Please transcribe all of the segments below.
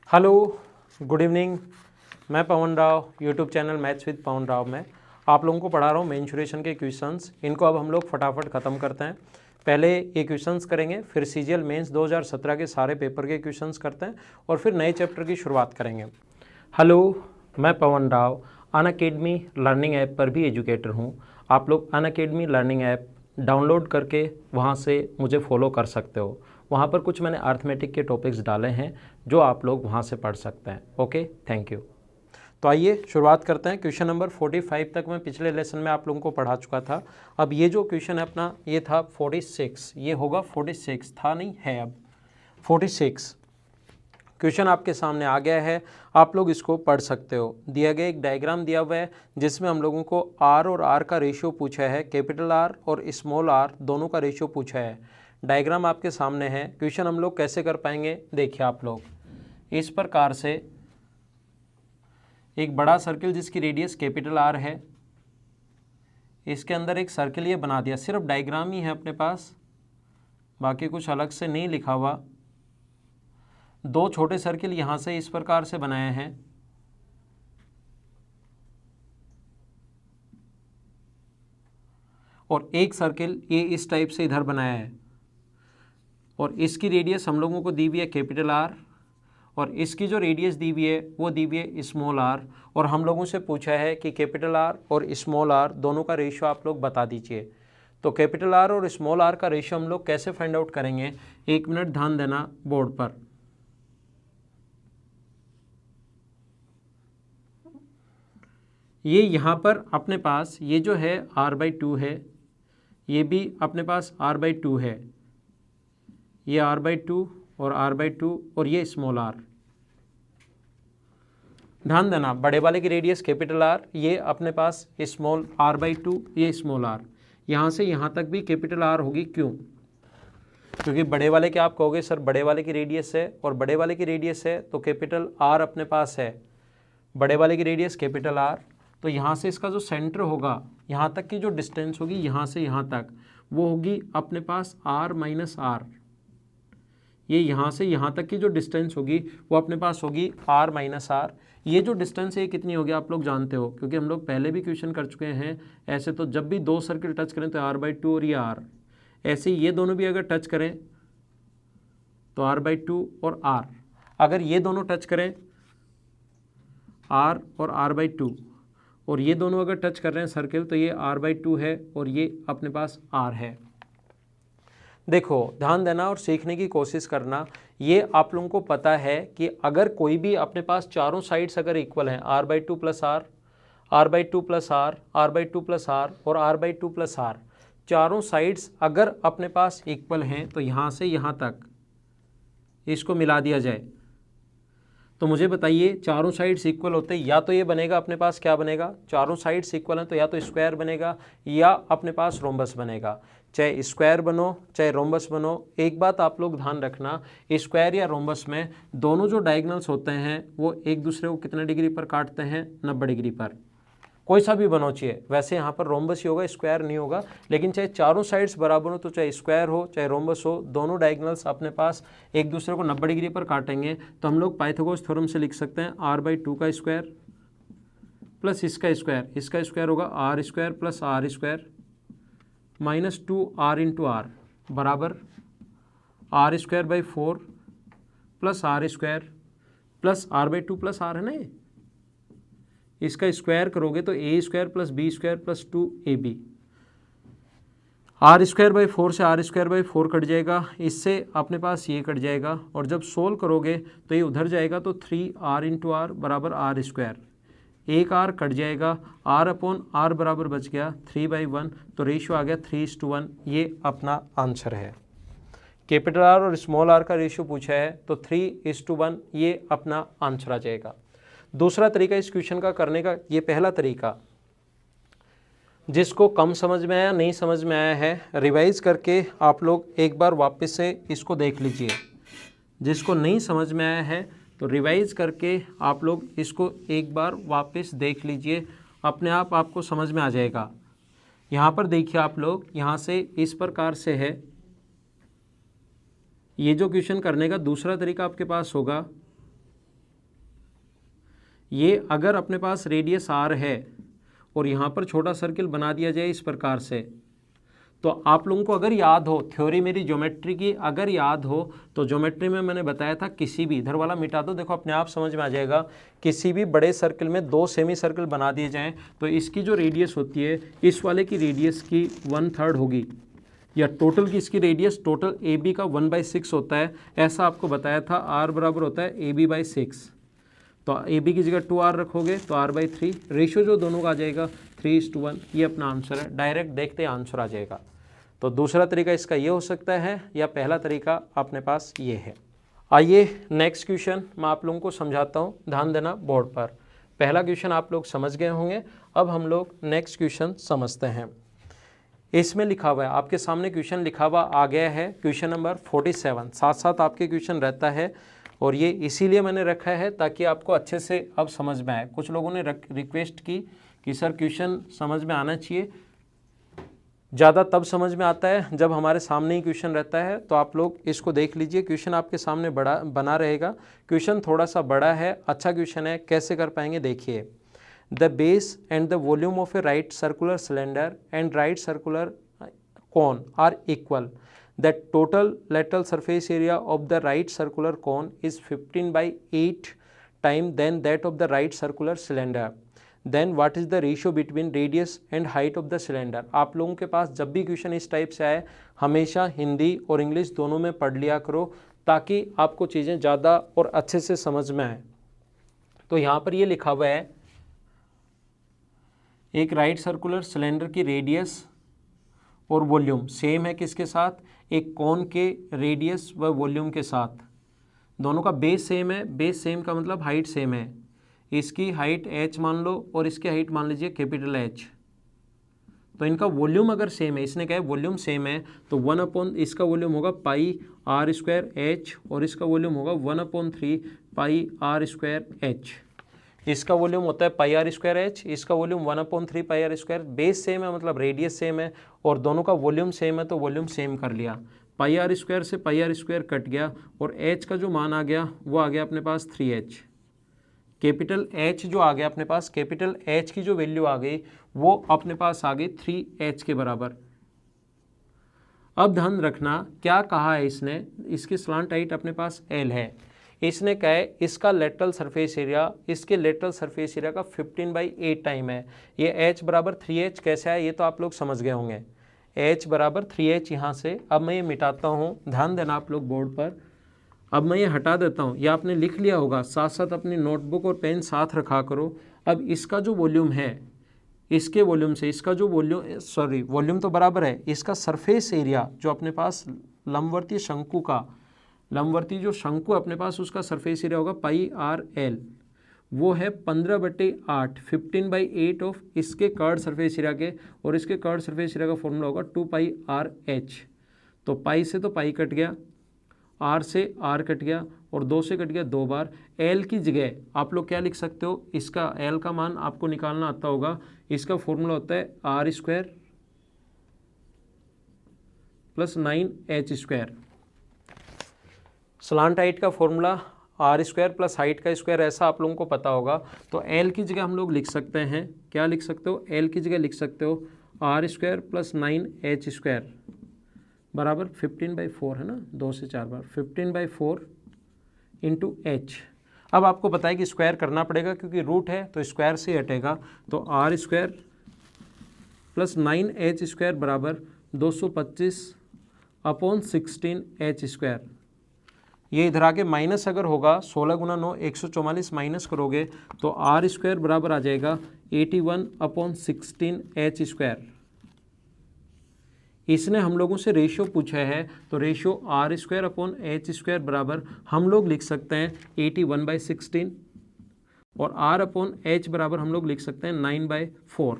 Hello, good evening. मैं Pavan Rao, YouTube channel maths with Pavan Rao में आप लोगों को पढ़ा रहा हूँ मेंसुरेशन के क्वेश्चंस। इनको अब हम लोग फटाफट ख़त्म करते हैं। पहले ये क्वेश्चंस करेंगे, फिर सीजीएल मेंस 2017 के सारे पेपर के क्वेश्चंस करते हैं और फिर नए चैप्टर की शुरुआत करेंगे। हेलो, मैं Pavan Rao Unacademy learning app पर भी एजुकेटर हूँ। आप लोग अनअकैडमी लर्निंग ऐप डाउनलोड करके वहाँ से मुझे फॉलो कर सकते हो। वहाँ पर कुछ मैंने अर्थमेटिक के टॉपिक्स डाले हैं जो आप लोग वहाँ से पढ़ सकते हैं। Okay, thank you. तो आइए शुरुआत करते हैं। क्वेश्चन नंबर 45 तक मैं पिछले लेसन में आप लोगों को पढ़ा चुका था। अब ये जो क्वेश्चन है अपना, ये था 46, ये होगा 46, था नहीं है अब 46। क्वेश्चन आपके सामने आ गया है, आप लोग इसको पढ़ सकते हो। दिया गया एक डायग्राम दिया हुआ है जिसमें हम लोगों को आर और आर का रेशियो पूछा है, कैपिटल आर और स्मॉल आर दोनों का रेशियो पूछा है। डायग्राम आपके सामने है। क्वेश्चन हम लोग कैसे कर पाएंगे, देखिए आप लोग इस प्रकार से एक बड़ा सर्किल जिसकी रेडियस कैपिटल आर है, इसके अंदर एक सर्किल ये बना दिया। सिर्फ डायग्राम ही है अपने पास, बाकी कुछ अलग से नहीं लिखा हुआ। दो छोटे सर्किल यहाँ से इस प्रकार से बनाए हैं, और एक सर्किल ये इस टाइप से इधर बनाया है, और इसकी रेडियस हम लोगों को दी हुई है कैपिटल आर, और इसकी जो रेडियस दी हुई है वो दी हुई है स्मॉल आर। और हम लोगों से पूछा है कि कैपिटल आर और स्मॉल आर दोनों का रेशियो आप लोग बता दीजिए। तो कैपिटल आर और स्मॉल आर का रेशियो हम लोग कैसे फाइंड आउट करेंगे, एक मिनट ध्यान देना बोर्ड पर। ये यहाँ पर अपने पास ये जो है r/2 है, ये भी अपने पास r/2 है, ये r/2 और r/2 और ये स्मॉल आर। ध्यान देना, बड़े वाले की रेडियस कैपिटल आर, ये अपने पास स्मॉल r/2, ये स्मॉल आर। यहाँ से यहाँ तक भी कैपिटल आर होगी, क्यों? क्योंकि बड़े वाले के आप कहोगे सर बड़े वाले की रेडियस है, और बड़े वाले की रेडियस है तो कैपिटल आर अपने पास है, बड़े वाले की रेडियस कैपिटल आर। तो यहाँ से इसका जो सेंटर होगा, यहाँ तक की जो डिस्टेंस होगी यहाँ से यहाँ तक, वो होगी अपने पास r माइनस आर। ये यहाँ से यहाँ तक की जो डिस्टेंस होगी वो अपने पास होगी r माइनस आर। ये जो डिस्टेंस है कितनी होगी आप लोग जानते हो, क्योंकि हम लोग पहले भी क्वेश्चन कर चुके हैं ऐसे। तो जब भी दो सर्किल टच करें तो r/2 और ये r, ऐसे ये दोनों भी अगर टच करें तो r/2 और r, अगर ये दोनों टच करें r और r/2, और ये दोनों अगर टच कर रहे हैं सर्किल तो ये r/2 है और ये अपने पास r है। देखो ध्यान देना और सीखने की कोशिश करना। ये आप लोगों को पता है कि अगर कोई भी अपने पास चारों साइड्स अगर इक्वल हैं, r/2 plus R, r/2 plus R, r/2 plus R और r/2 प्लस आर, चारों साइड्स अगर अपने पास इक्वल हैं तो यहाँ से यहाँ तक इसको मिला दिया जाए तो मुझे बताइए चारों साइड्स इक्वल होते या तो ये बनेगा अपने पास, क्या बनेगा, चारों साइड्स इक्वल हैं तो या तो स्क्वायर बनेगा या अपने पास रोम्बस बनेगा। चाहे स्क्वायर बनो चाहे रोम्बस बनो, एक बात आप लोग ध्यान रखना, स्क्वायर या रोम्बस में दोनों जो डायगोनल्स होते हैं वो एक दूसरे को कितने डिग्री पर काटते हैं, 90 डिग्री पर। कोई सा भी बनो चाहिए, वैसे यहाँ पर रोम्बस ही होगा, स्क्वायर नहीं होगा। लेकिन चाहे चारों साइड्स बराबर हो तो चाहे स्क्वायर हो चाहे रोम्बस हो, दोनों डायगोनल्स अपने पास एक दूसरे को 90 डिग्री पर काटेंगे। तो हम लोग पाइथागोरस थ्योरम से लिख सकते हैं r/2 का स्क्वायर प्लस इसका स्क्वायर होगा r² plus r² minus 2r into are बराबर r²/4 plus r² plus r/2 plus r है ना, ये इसका स्क्वायर करोगे तो a² plus b² plus 2ab, r²/4 से r²/4 कट जाएगा, इससे अपने पास ये कट जाएगा, और जब सोल्व करोगे तो ये उधर जाएगा तो 3r इंटू आर बराबर r², एक r कट जाएगा, r/r बराबर बच गया 3/1, तो रेशियो आ गया 3:1। ये अपना आंसर है। कैपिटल आर और स्मॉल आर का रेशियो पूछा है तो 3:1 ये अपना आंसर आ जाएगा। दूसरा तरीका इस क्वेश्चन का करने का, ये पहला तरीका, जिसको कम समझ में आया नहीं समझ में आया है, रिवाइज करके आप लोग एक बार वापस से इसको देख लीजिए। जिसको नहीं समझ में आया है तो रिवाइज करके आप लोग इसको एक बार वापस देख लीजिए, अपने आप आपको समझ में आ जाएगा। यहाँ पर देखिए आप लोग, यहाँ से इस प्रकार से है। ये जो क्वेश्चन करने का दूसरा तरीका आपके पास होगा, ये अगर अपने पास रेडियस आर है और यहाँ पर छोटा सर्किल बना दिया जाए इस प्रकार से, तो आप लोगों को अगर याद हो, थ्योरी मेरी ज्योमेट्री की अगर याद हो, तो ज्योमेट्री में मैंने बताया था किसी भी, इधर वाला मिटा दो, देखो अपने आप समझ में आ जाएगा, किसी भी बड़े सर्किल में 2 सेमी सर्किल बना दिए जाएं तो इसकी जो रेडियस होती है इस वाले की रेडियस की 1/3 होगी, या टोटल की इसकी रेडियस टोटल ए बी का 1/6 होता है। ऐसा आपको बताया था, आर बराबर होता है AB/6। तो ए बी की जगह 2r रखोगे तो r/3, रेशियो जो दोनों का आ जाएगा 3:1। ये अपना आंसर है, डायरेक्ट देखते आंसर आ जाएगा। तो दूसरा तरीका इसका ये हो सकता है, या पहला तरीका अपने पास ये है। आइए नेक्स्ट क्वेश्चन मैं आप लोगों को समझाता हूँ, ध्यान देना बोर्ड पर। पहला क्वेश्चन आप लोग समझ गए होंगे, अब हम लोग नेक्स्ट क्वेश्चन समझते हैं। इसमें लिखा हुआ है, आपके सामने क्वेश्चन लिखा हुआ आ गया है, क्वेश्चन नंबर 47, साथ साथ आपके क्वेश्चन रहता है, और ये इसीलिए मैंने रखा है ताकि आपको अच्छे से अब समझ में आए। कुछ लोगों ने रिक्वेस्ट की कि सर क्वेश्चन समझ में आना चाहिए, ज़्यादा तब समझ में आता है जब हमारे सामने ही क्वेश्चन रहता है। तो आप लोग इसको देख लीजिए, क्वेश्चन आपके सामने बड़ा बना रहेगा, क्वेश्चन थोड़ा सा बड़ा है, अच्छा क्वेश्चन है, कैसे कर पाएंगे देखिए। The base and the volume of A right circular cylinder and right circular cone are equal. The total lateral surface area of the right circular cone is 15/8 times than that of the right circular cylinder. Then what is the ratio between radius and height of the cylinder? आप लोगों के पास जब भी question इस type से आए, हमेशा हिंदी और इंग्लिश दोनों में पढ़ लिया करो ताकि आपको चीज़ें ज़्यादा और अच्छे से समझ में आए। तो यहाँ पर ये लिखा हुआ है, एक राइट सर्कुलर सिलेंडर की रेडियस और वॉल्यूम सेम है किसके साथ, एक कोन के रेडियस व वॉल्यूम के साथ, दोनों का बेस सेम है। बेस सेम का मतलब हाइट सेम है, इसकी हाइट h मान लो और इसकी हाइट मान लीजिए कैपिटल H। तो इनका वॉल्यूम अगर सेम है, इसने कहा है वॉल्यूम सेम है, तो 1/, इसका वॉल्यूम होगा πr²h और इसका वॉल्यूम होगा 1/3 πr²h। इसका वॉल्यूम होता है πr²h, इसका वॉल्यूम 1/3 πr²। बेस सेम है मतलब रेडियस सेम है, और दोनों का वॉल्यूम सेम है तो वॉल्यूम सेम कर लिया। πr² से πr² कट गया और h का जो मान आ गया वो आ गया अपने पास 3h। कैपिटल H जो आ गया अपने पास, कैपिटल H की जो वैल्यू आ गई वो अपने पास आ गई 3h के बराबर। अब ध्यान रखना क्या कहा है इसने, इसकी स्लांट हाइट अपने पास L है, इसने कहा है इसका लेटरल सरफेस एरिया, इसके लेटरल सरफेस एरिया का 15/8 टाइम है। ये h बराबर 3h कैसे है ये तो आप लोग समझ गए होंगे, h बराबर 3h यहाँ से। अब मैं ये मिटाता हूँ, ध्यान देना आप लोग बोर्ड पर। अब मैं ये हटा देता हूँ, या आपने लिख लिया होगा, साथ साथ अपनी नोटबुक और पेन साथ रखा करो। अब इसका जो वॉल्यूम है, इसके वॉल्यूम से इसका जो वॉल्यूम तो बराबर है, इसका सरफेस एरिया जो अपने पास लंबवर्तीय शंकु का, लंबवर्ती जो शंकु अपने पास उसका सरफेस एरिया होगा πrl, वो है 15/8, 15/8 ऑफ इसके कर्ड सरफेस एरिया के, और इसके कर्ड सरफेस एरिया का फॉर्मूला होगा 2πrh। तो पाई से तो पाई कट गया, r से r कट गया, और 2 से कट गया 2 बार। l की जगह आप लोग क्या लिख सकते हो, इसका l का मान आपको निकालना आता होगा, इसका फॉर्मूला होता है r² + 9h²। स्लांट हाइट का फॉर्मूला r² + हाइट का स्क्वायर, ऐसा आप लोगों को पता होगा। तो l की जगह हम लोग लिख सकते हैं, क्या लिख सकते हो, l की जगह लिख सकते हो r² + 9h² बराबर 15/4 है ना, 2 से 4 बार 15/4 × h। अब आपको पता है कि स्क्वायर करना पड़ेगा क्योंकि रूट है तो स्क्वायर से हटेगा। तो r² + 9h² बराबर 225/16h²। ये इधर आके माइनस अगर होगा, 16 × 9 144 माइनस करोगे तो r² बराबर आ जाएगा 81/16h²। इसने हम लोगों से रेशियो पूछा है, तो रेशियो r²/h² बराबर हम लोग लिख सकते हैं 81/16, और r/h बराबर हम लोग लिख सकते हैं 9/4।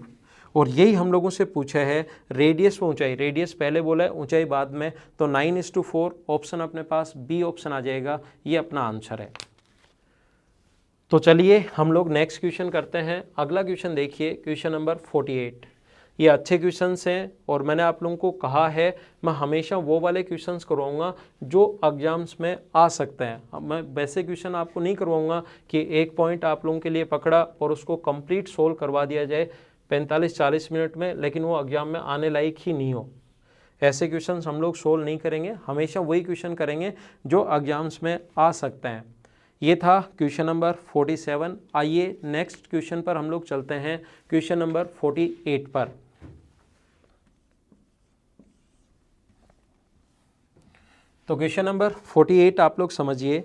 और यही हम लोगों से पूछा है रेडियस व ऊंचाई, रेडियस पहले बोला है, ऊंचाई बाद में, तो 9:4 ऑप्शन अपने पास बी ऑप्शन आ जाएगा, ये अपना आंसर है। तो चलिए हम लोग नेक्स्ट क्वेश्चन करते हैं। अगला क्वेश्चन देखिए, क्वेश्चन नंबर 48। ये अच्छे क्वेश्चंस हैं और मैंने आप लोगों को कहा है मैं हमेशा वो वाले क्वेश्चंस करवाऊंगा जो एग्जाम्स में आ सकते हैं। मैं वैसे क्वेश्चन आपको नहीं करवाऊंगा कि एक पॉइंट आप लोगों के लिए पकड़ा और उसको कंप्लीट सोल्व करवा दिया जाए 45-40 मिनट में, लेकिन वो एग्जाम में आने लायक ही नहीं हो। ऐसे क्वेश्चंस हम लोग सोल्व नहीं करेंगे, हमेशा वही क्वेश्चन करेंगे जो एग्जाम्स में आ सकते हैं। ये था क्वेश्चन नंबर 47। आइए नेक्स्ट क्वेश्चन पर हम लोग चलते हैं, क्वेश्चन नंबर 48 पर। तो क्वेश्चन नंबर 48 आप लोग समझिए,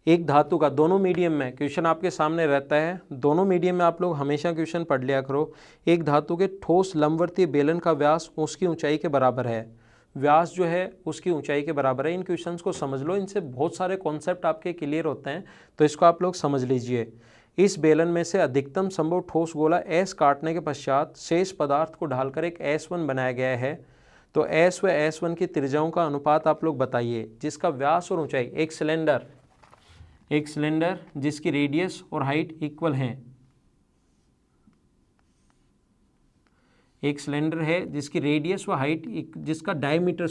एक धातु का, दोनों मीडियम में क्वेश्चन आपके सामने रहता है, दोनों मीडियम में आप लोग हमेशा क्वेश्चन पढ़ लिया करो। एक धातु के ठोस लंबवर्तीय बेलन का व्यास उसकी ऊंचाई के बराबर है। व्यास जो है उसकी ऊंचाई के बराबर है। इन क्वेश्चंस को समझ लो, इनसे बहुत सारे कॉन्सेप्ट आपके क्लियर होते हैं, तो इसको आप लोग समझ लीजिए। इस बेलन में से अधिकतम संभव ठोस गोला S काटने के पश्चात शेष पदार्थ को ढालकर एक S1 बनाया गया है। तो S व S1 की त्रिज्याओं का अनुपात आप लोग बताइए, जिसका व्यास और ऊंचाई, एक सिलेंडर जिसकी रेडियस और हाइट इक्वल हैं, एक सिलेंडर है जिसकी रेडियस व हाइट, जिसका डायमीटर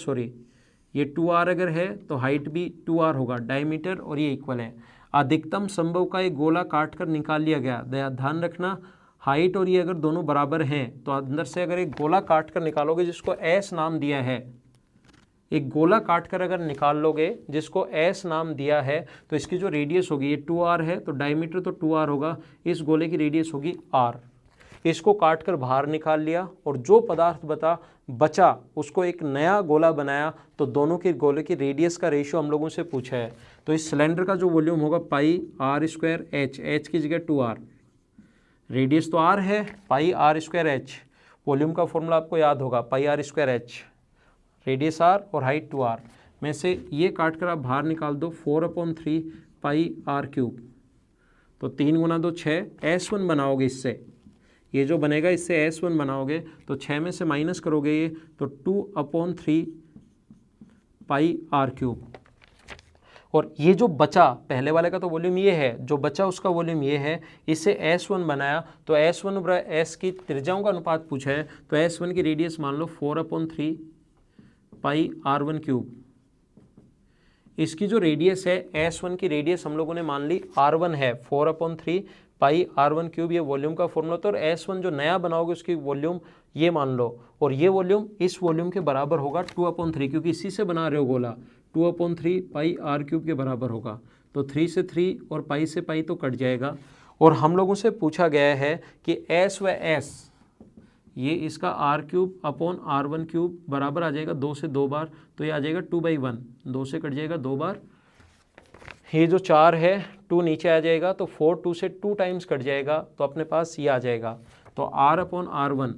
ये 2r अगर है तो हाइट भी 2r होगा, डायमीटर और ये इक्वल है। अधिकतम संभव का एक गोला काट कर निकाल लिया गया। ध्यान रखना, हाइट और ये अगर दोनों बराबर हैं तो अंदर से अगर एक गोला काट कर निकालोगे जिसको S नाम दिया है, एक गोला काट कर अगर निकाल लोगे जिसको S नाम दिया है, तो इसकी जो रेडियस होगी, ये 2r है तो डायमीटर तो 2r होगा, इस गोले की रेडियस होगी r। इसको काट कर बाहर निकाल लिया और जो पदार्थ बचा उसको एक नया गोला बनाया, तो दोनों के गोले की रेडियस का रेशियो हम लोगों से पूछा है। तो इस सिलेंडर का जो वॉल्यूम होगा पाई r स्क्वायर h की जगह 2r, रेडियस तो r है, पाई r स्क्वायर h, वॉल्यूम का फॉर्मूला आपको याद होगा, पाई r square h, radius r और हाइट 2r में से ये काट कर आप बाहर निकाल दो, 4/3 पाई r क्यूब, तो 3 गुना 2 6, S1 बनाओगे इससे, ये जो बनेगा इससे S1 बनाओगे तो 6 में से माइनस करोगे ये तो 2/3 पाई r क्यूब। और ये जो बचा, पहले वाले का तो वॉल्यूम ये है, जो बचा उसका वॉल्यूम ये है, इससे S1 बनाया, तो S1 और S की त्रिज्याओं का अनुपात पूछा है, तो S1 की रेडियस मान लो 4/3 पाई r1 क्यूब। इसकी जो रेडियस है, S1 की रेडियस हम लोगों ने मान ली r1 है, 4/3 पाई r1 क्यूब, ये वॉल्यूम का फॉर्मूला। तो S1 जो नया बनाओगे उसकी वॉल्यूम ये मान लो, और ये वॉल्यूम इस वॉल्यूम के बराबर होगा 2/3, क्योंकि इसी से बना रहे हो गोला, 2/3 पाई r क्यूब के बराबर होगा। तो 3 से 3 और पाई से पाई तो कट जाएगा। और हम लोगों से पूछा गया है कि S व S, ये इसका r cube upon r1 cube बराबर आ जाएगा 2 से 2 बार, तो ये आ जाएगा 2/1, 2 से कट जाएगा 2 बार, ये जो 4 है 2 नीचे आ जाएगा, तो 4 2 से 2 टाइम्स कट जाएगा, तो अपने पास ये आ जाएगा। तो r/r1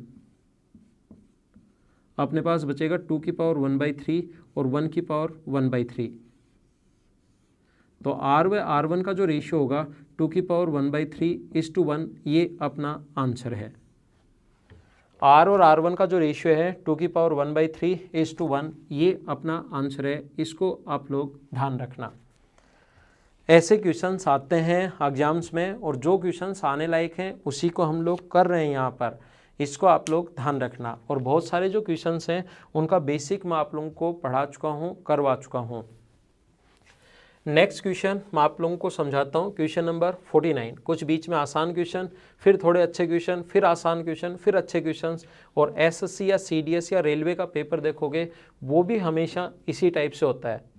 अपने पास बचेगा 2 की पावर 1/3 और 1 की पावर 1/3। तो r व r1 का जो रेशियो होगा 2 की पावर 1/3:1, ये अपना आंसर है। r और r1 का जो रेशियो है 2 की पावर 1/3:1, ये अपना आंसर है। इसको आप लोग ध्यान रखना। ऐसे क्वेश्चंस आते हैं एग्जाम्स में, और जो क्वेश्चंस आने लायक हैं उसी को हम लोग कर रहे हैं यहाँ पर, इसको आप लोग ध्यान रखना। और बहुत सारे जो क्वेश्चंस हैं उनका बेसिक मैं आप लोगों को पढ़ा चुका हूँ, करवा चुका हूँ। नेक्स्ट क्वेश्चन मैं आप लोगों को समझाता हूँ, क्वेश्चन नंबर 49। कुछ बीच में आसान क्वेश्चन, फिर थोड़े अच्छे क्वेश्चन, फिर आसान क्वेश्चन, फिर अच्छे क्वेश्चन। और एसएससी या सीडीएस या रेलवे का पेपर देखोगे वो भी हमेशा इसी टाइप से होता है।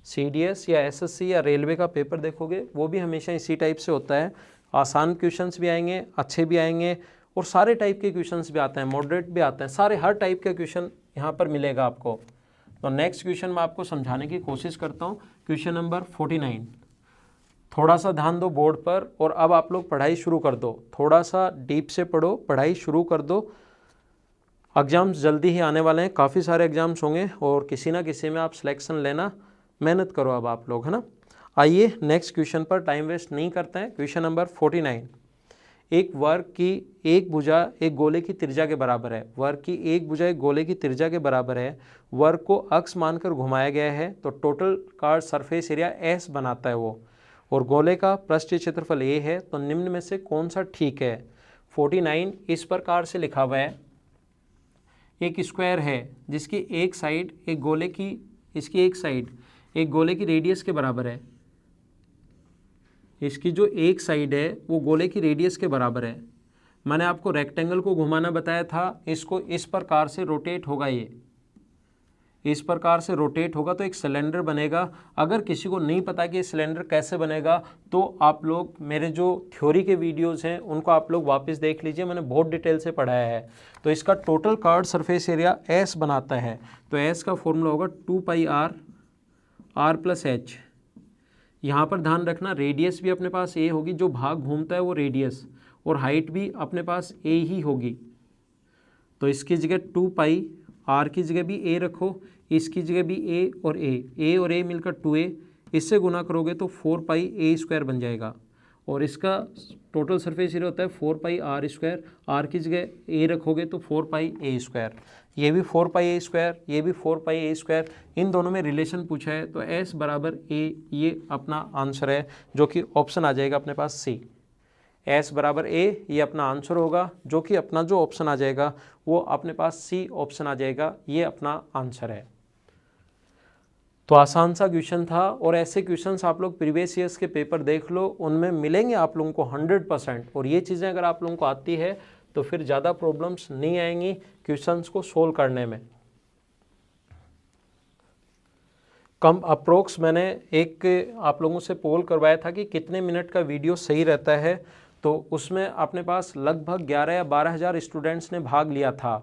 सीडीएस या एसएससी या रेलवे का पेपर देखोगे वो भी हमेशा इसी टाइप से होता है। आसान क्वेश्चंस भी आएंगे, अच्छे भी आएंगे, और सारे टाइप के क्वेश्चंस भी आते हैं, मॉडरेट भी आते हैं, सारे हर टाइप के क्वेश्चन यहाँ पर मिलेगा आपको। तो नेक्स्ट क्वेश्चन मैं आपको समझाने की कोशिश करता हूँ, क्वेश्चन नंबर 49। थोड़ा सा ध्यान दो बोर्ड पर, और अब आप लोग पढ़ाई शुरू कर दो, थोड़ा सा डीप से पढ़ो, पढ़ाई शुरू कर दो। एग्ज़ाम्स जल्दी ही आने वाले हैं, काफ़ी सारे एग्ज़ाम्स होंगे, और किसी ना किसी में आप सिलेक्शन लेना, मेहनत करो अब आप लोग, है ना। आइए नेक्स्ट क्वेश्चन पर टाइम वेस्ट नहीं करते हैं। Question number 49। एक वर्ग की एक भुजा एक गोले की त्रिज्या के बराबर है। वर्ग की एक भुजा एक गोले की त्रिज्या के बराबर है। वर्ग को अक्ष मानकर घुमाया गया है, तो टोटल का सरफेस एरिया S बनाता है वो, और गोले का पृष्ठीय क्षेत्रफल A है। तो निम्न में से कौन सा ठीक है। 49 इस प्रकार से लिखा हुआ है, एक स्क्वायर है जिसकी एक साइड एक गोले की, इसकी एक साइड एक गोले की रेडियस के बराबर है, इसकी जो एक साइड है वो गोले की रेडियस के बराबर है। मैंने आपको रेक्टेंगल को घुमाना बताया था, इसको इस प्रकार से रोटेट होगा, ये इस प्रकार से रोटेट होगा तो एक सिलेंडर बनेगा। अगर किसी को नहीं पता कि ये सिलेंडर कैसे बनेगा तो आप लोग मेरे जो थ्योरी के वीडियोस हैं उनको आप लोग वापस देख लीजिए, मैंने बहुत डिटेल से पढ़ाया है। तो इसका total curved surface area S बनाता है, तो S का फॉर्मूला होगा 2πr r + h। यहाँ पर ध्यान रखना रेडियस भी अपने पास a होगी, जो भाग घूमता है वो रेडियस, और हाइट भी अपने पास a ही होगी। तो इसकी जगह 2π, r की जगह भी a रखो, इसकी जगह भी a और a मिलकर 2a, इससे गुना करोगे तो 4πa² बन जाएगा। और इसका टोटल सरफेस एरिया होता है 4πr², r की जगह a रखोगे तो 4πa², ये भी 4πa², ये भी 4πa², इन दोनों में रिलेशन पूछा है तो S बराबर a, ये अपना आंसर है, जो कि ऑप्शन आ जाएगा अपने पास C। S बराबर A ये अपना आंसर होगा, जो कि अपना जो ऑप्शन आ जाएगा वो अपने पास C ऑप्शन आ जाएगा, ये अपना आंसर है। तो आसान सा क्वेश्चन था, और ऐसे क्वेश्चंस आप लोग प्रीवियस ईयर्स के पेपर देख लो, उनमें मिलेंगे आप लोगों को 100%। और ये चीज़ें अगर आप लोगों को आती है तो फिर ज़्यादा प्रॉब्लम्स नहीं आएंगी क्वेश्चंस को सोल्व करने में। कम अप्रोक्स मैंने एक आप लोगों से पोल करवाया था कि कितने मिनट का वीडियो सही रहता है, तो उसमें अपने पास लगभग 11 या 12 हज़ार स्टूडेंट्स ने भाग लिया था,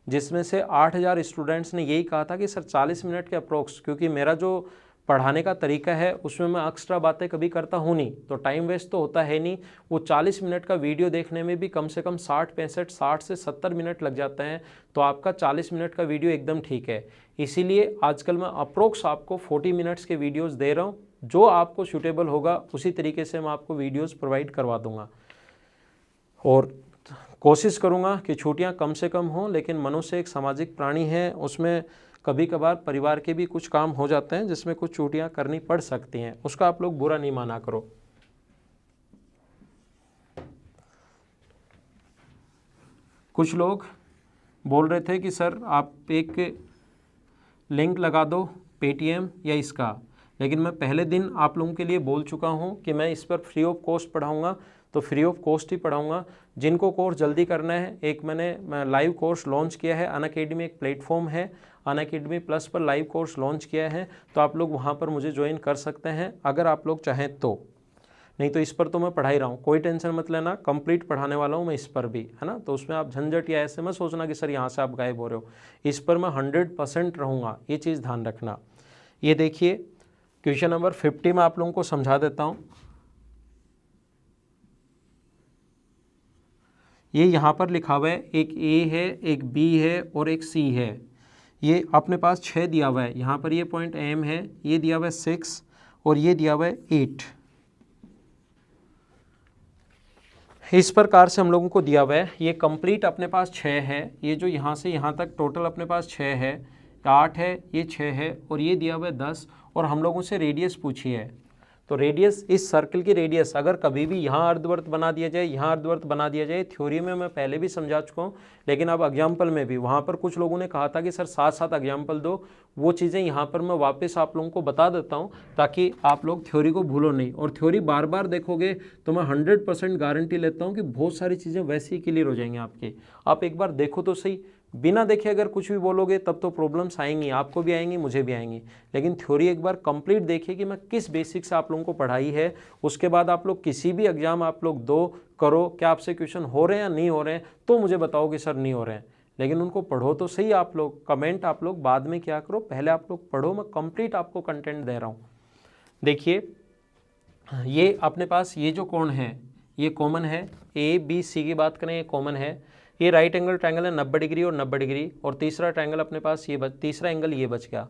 जिसमें से 8,000 स्टूडेंट्स ने यही कहा था कि सर 40 मिनट के अप्रोक्स, क्योंकि मेरा जो पढ़ाने का तरीका है उसमें मैं एक्स्ट्रा बातें कभी करता हूँ नहीं, तो टाइम वेस्ट तो होता है नहीं। वो 40 मिनट का वीडियो देखने में भी कम से कम 60 से 70 मिनट लग जाते हैं, तो आपका 40 मिनट का वीडियो एकदम ठीक है। इसीलिए आजकल मैं अप्रोक्स आपको 40 मिनट्स के वीडियोज़ दे रहा हूँ, जो आपको सूटेबल होगा उसी तरीके से मैं आपको वीडियोज़ प्रोवाइड करवा दूँगा। और कोशिश करूँगा कि छुट्टियाँ कम से कम हों, लेकिन मनुष्य एक सामाजिक प्राणी है, उसमें कभी कभार परिवार के भी कुछ काम हो जाते हैं जिसमें कुछ छुट्टियाँ करनी पड़ सकती हैं, उसका आप लोग बुरा नहीं माना करो। कुछ लोग बोल रहे थे कि सर आप एक लिंक लगा दो पेटीएम या इसका, लेकिन मैं पहले दिन आप लोगों के लिए बोल चुका हूं कि मैं इस पर फ्री ऑफ कॉस्ट पढ़ाऊंगा, तो फ्री ऑफ कॉस्ट ही पढ़ाऊंगा। जिनको कोर्स जल्दी करना है, एक मैंने लाइव कोर्स लॉन्च किया है, अनअकैडमी एक प्लेटफॉर्म है, अनअकैडमी प्लस पर लाइव कोर्स लॉन्च किया है, तो आप लोग वहां पर मुझे ज्वाइन कर सकते हैं अगर आप लोग चाहें तो। नहीं तो इस पर तो मैं पढ़ा ही रहा हूँ, कोई टेंशन मत लेना, कंप्लीट पढ़ाने वाला हूँ मैं इस पर भी, है ना। तो उसमें आप झंझट या ऐसे मत सोचना कि सर यहाँ से आप गायब हो रहे हो, इस पर मैं 100% रहूँगा, ये चीज़ ध्यान रखना। ये देखिए क्वेश्चन नंबर 50 में आप लोगों को समझा देता हूँ। ये यहाँ पर लिखा हुआ है, एक A है, एक B है और एक C है। ये अपने पास 6 दिया हुआ है, यहाँ पर ये पॉइंट M है, ये दिया हुआ है 6 और ये दिया हुआ है 8। इस प्रकार से हम लोगों को दिया हुआ है। ये कंप्लीट अपने पास 6 है, ये जो यहाँ से यहाँ तक टोटल अपने पास 6 है, 8 है, ये 6 है और ये दिया हुआ है 10, और हम लोगों से रेडियस पूछी है। तो रेडियस, इस सर्कल की रेडियस अगर कभी भी यहाँ अर्धवृत्त बना दिया जाए, यहाँ अर्धवृत्त बना दिया जाए, थ्योरी में मैं पहले भी समझा चुका हूँ, लेकिन अब एग्जाम्पल में भी वहाँ पर कुछ लोगों ने कहा था कि सर साथ साथ एग्जाम्पल दो, वो चीज़ें यहाँ पर मैं वापस आप लोगों को बता देता हूँ ताकि आप लोग थ्योरी को भूलो नहीं। और थ्योरी बार बार देखोगे तो मैं 100% गारंटी लेता हूँ कि बहुत सारी चीज़ें वैसे ही क्लियर हो जाएंगी आपकी। आप एक बार देखो तो सही, बिना देखे अगर कुछ भी बोलोगे तब तो प्रॉब्लम्स आएंगी, आपको भी आएंगी, मुझे भी आएंगी। लेकिन थ्योरी एक बार कंप्लीट देखिए कि मैं किस बेसिक से आप लोगों को पढ़ाई है, उसके बाद आप लोग किसी भी एग्जाम आप लोग दो करो, क्या आपसे क्वेश्चन हो रहे हैं या नहीं हो रहे हैं, तो मुझे बताओ कि सर नहीं हो रहे हैं। लेकिन उनको पढ़ो तो सही आप लोग, कमेंट आप लोग बाद में क्या करो, पहले आप लोग पढ़ो, मैं कंप्लीट आपको कंटेंट दे रहा हूँ। देखिए ये अपने पास ये जो कोण है ये कॉमन है, ABC की बात करें ये कॉमन है। ये राइट एंगल ट्रायंगल है 90 डिग्री और 90 डिग्री, और तीसरा ट्रायंगल अपने पास ये तीसरा एंगल ये बच गया।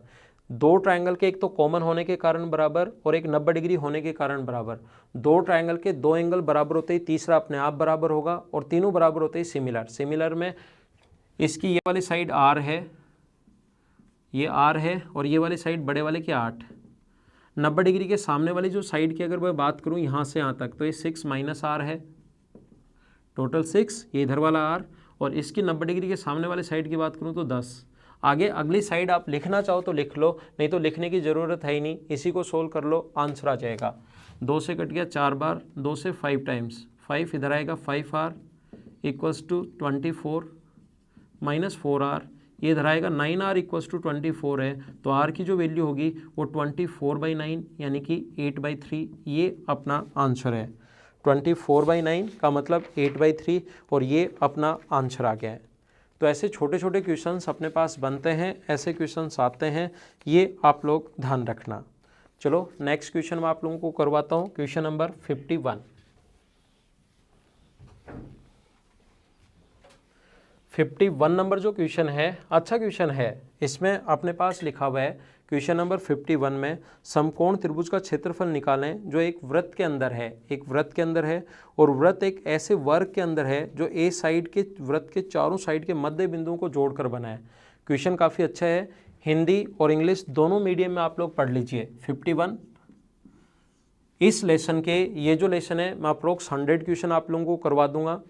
दो ट्रायंगल के एक तो कॉमन होने के कारण बराबर और एक 90 डिग्री होने के कारण बराबर। दो ट्रायंगल के दो एंगल बराबर होते ही तीसरा अपने आप बराबर होगा, और तीनों बराबर होते ही सिमिलर। सिमिलर में इसकी ये वाली साइड R है, ये R है, और ये वाली साइड बड़े वाले की 8। 90 डिग्री के सामने वाली जो साइड की अगर मैं बात करूँ यहाँ से यहाँ तक, तो ये 6 - R है, टोटल 6, ये इधर वाला R, और इसकी 90 डिग्री के सामने वाले साइड की बात करूँ तो 10। आगे अगली साइड आप लिखना चाहो तो लिख लो, नहीं तो लिखने की ज़रूरत है ही नहीं, इसी को सोल्व कर लो, आंसर आ जाएगा। 2 से कट गया 4 बार, 2 से 5 टाइम्स, 5 इधर आएगा, 5r equals to 24 minus 4r, ये इधर आएगा, 9r इक्वल्स टू 24 है, तो r की जो वैल्यू होगी वो 24/9 यानी कि 8/3, ये अपना आंसर है। 24/9 का मतलब 8/3 और ये अपना आंसर आ गया है। तो ऐसे छोटे छोटे क्वेश्चंस अपने पास बनते हैं, ऐसे क्वेश्चंस आते हैं, ये आप लोग ध्यान रखना। चलो नेक्स्ट क्वेश्चन मैं आप लोगों को करवाता हूँ, क्वेश्चन नंबर 51। 51 नंबर जो क्वेश्चन है, अच्छा क्वेश्चन है। इसमें अपने पास लिखा हुआ है क्वेश्चन नंबर 51 में, समकोण त्रिभुज का क्षेत्रफल निकालें जो एक वृत्त के अंदर है, एक वृत्त के अंदर है, और वृत्त एक ऐसे वर्ग के अंदर है जो ए साइड के वृत्त के चारों साइड के मध्य बिंदुओं को जोड़कर बना है। क्वेश्चन काफ़ी अच्छा है, हिंदी और इंग्लिश दोनों मीडियम में आप लोग पढ़ लीजिए। 51 इस लेसन के, ये जो लेसन है मैं अप्रोक्स 100 क्वेश्चन आप लोगों को करवा दूंगा,